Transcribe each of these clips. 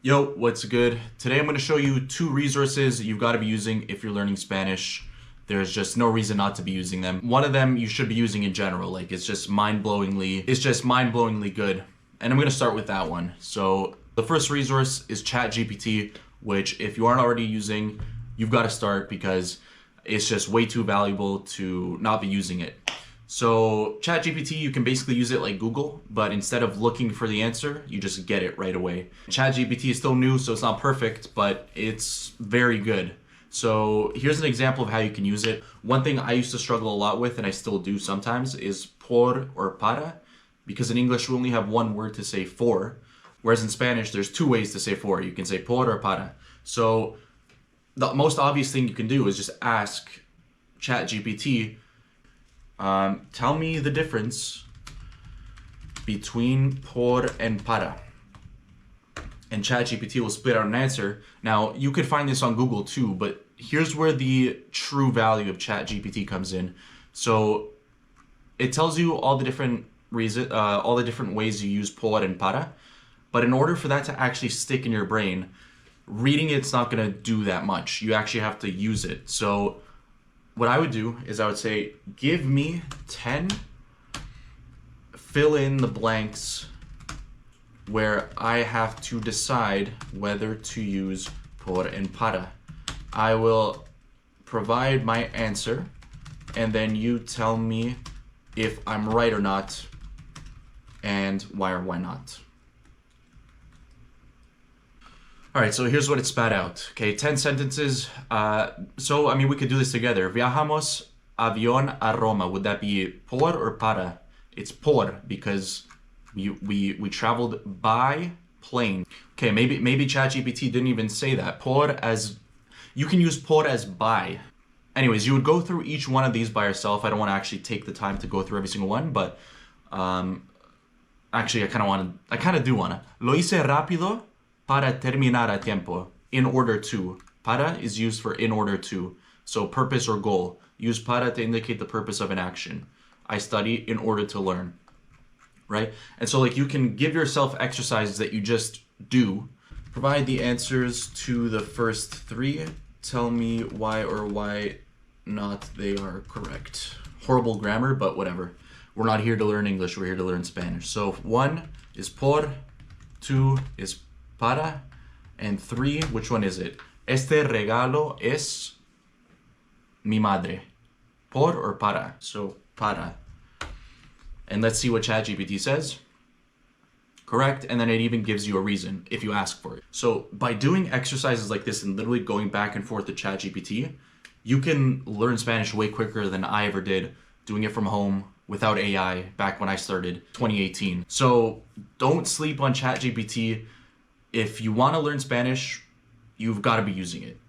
Yo, what's good? Today I'm going to show you two resources you've got to be using if you're learning Spanish. There's just no reason not to be using them. One of them you should be using in general, like it's just mind-blowingly good. And I'm going to start with that one. So the first resource is ChatGPT, which if you aren't already using, you've got to start because it's just way too valuable to not be using it. So ChatGPT, you can basically use it like Google, but instead of looking for the answer, you just get it right away. ChatGPT is still new, so it's not perfect, but it's very good. So here's an example of how you can use it. One thing I used to struggle a lot with, and I still do sometimes, is por or para, because in English we only have one word to say for, whereas in Spanish there's two ways to say for. You can say por or para. So the most obvious thing you can do is just ask ChatGPT, tell me the difference between por and para. And ChatGPT will spit out an answer. Now, you could find this on Google too, but here's where the true value of ChatGPT comes in. So it tells you all the different ways you use por and para. But in order for that to actually stick in your brain, reading it's not going to do that much. You actually have to use it. So what I would do is I would say, give me 10 fill in the blanks where I have to decide whether to use por and para. I will provide my answer and then you tell me if I'm right or not and why or why not. All right, so here's what it spat out. Okay, 10 sentences. We could do this together. Viajamos avión a Roma. Would that be por or para? It's por because we traveled by plane. Okay, maybe ChatGPT didn't even say that. You can use por as by. Anyways, you would go through each one of these by yourself. I don't want to actually take the time to go through every single one, but actually I kind of do want to. Lo hice rápido para terminar a tiempo. In order to. Para is used for in order to. So purpose or goal. Use para to indicate the purpose of an action. I study in order to learn. Right? And so you can give yourself exercises that you just do. Provide the answers to the first three. Tell me why or why not they are correct. Horrible grammar, but whatever. We're not here to learn English, we're here to learn Spanish. So 1 is por, 2 is para, and 3, which one is it? Este regalo es mi madre. Por or para? So para. And let's see what ChatGPT says. Correct, and then it even gives you a reason if you ask for it. So by doing exercises like this and literally going back and forth to ChatGPT, you can learn Spanish way quicker than I ever did doing it from home without AI back when I started 2018. So don't sleep on ChatGPT. If you want to learn Spanish, you've got to be using it.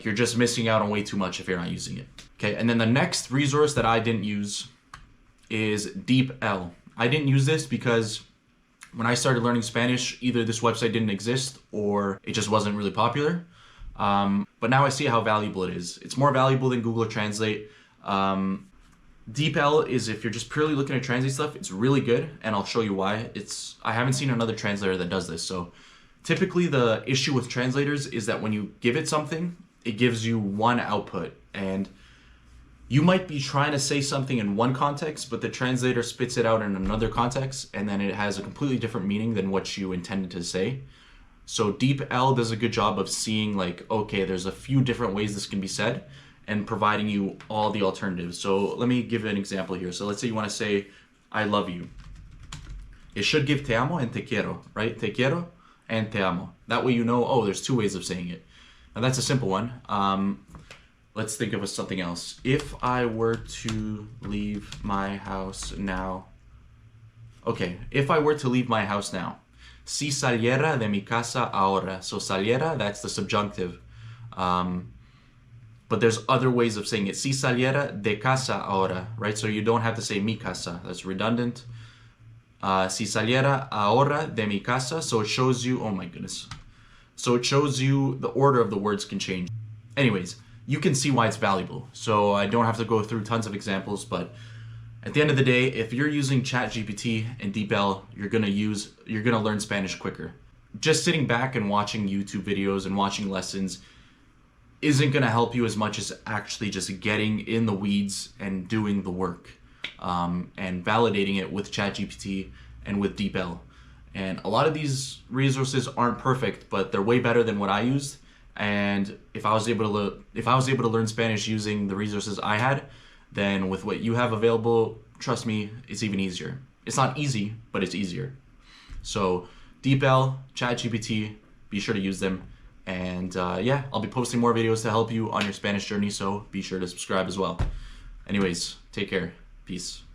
You're just missing out on way too much if you're not using it. Okay, and then the next resource that I didn't use is DeepL. I didn't use this because when I started learning Spanish, either this website didn't exist or it just wasn't really popular. But now I see how valuable it is. It's more valuable than Google Translate. DeepL is, if you're just purely looking to translate stuff, it's really good, and I'll show you why. I haven't seen another translator that does this. So typically the issue with translators is that when you give it something, it gives you one output, and you might be trying to say something in one context, but the translator spits it out in another context, and then it has a completely different meaning than what you intended to say. So DeepL does a good job of seeing okay, there's a few different ways this can be said, and providing you all the alternatives. So let me give an example here. So let's say you want to say, I love you. It should give te amo and te quiero, right? Te quiero and te amo. That way you know, oh, there's two ways of saying it. Now that's a simple one. Let's think of something else. If I were to leave my house now. Okay, if I were to leave my house now. Si saliera de mi casa ahora. So saliera, that's the subjunctive. But there's other ways of saying it. Si saliera de casa ahora, right? So you don't have to say mi casa. That's redundant. Si saliera ahora de mi casa. So it shows you, oh my goodness. So it shows you the order of the words can change. Anyways, you can see why it's valuable. So I don't have to go through tons of examples, but At the end of the day, if you're using ChatGPT and DeepL, you're gonna learn Spanish quicker. just sitting back and watching YouTube videos and watching lessons isn't going to help you as much as actually just getting in the weeds and doing the work, and validating it with ChatGPT and with DeepL. And a lot of these resources aren't perfect, but they're way better than what I used. And if I was able to learn Spanish using the resources I had, then with what you have available, trust me, it's even easier. It's not easy, but it's easier. So DeepL, ChatGPT, be sure to use them. And yeah, I'll be posting more videos to help you on your Spanish journey, so be sure to subscribe as well. Anyways, take care. Peace.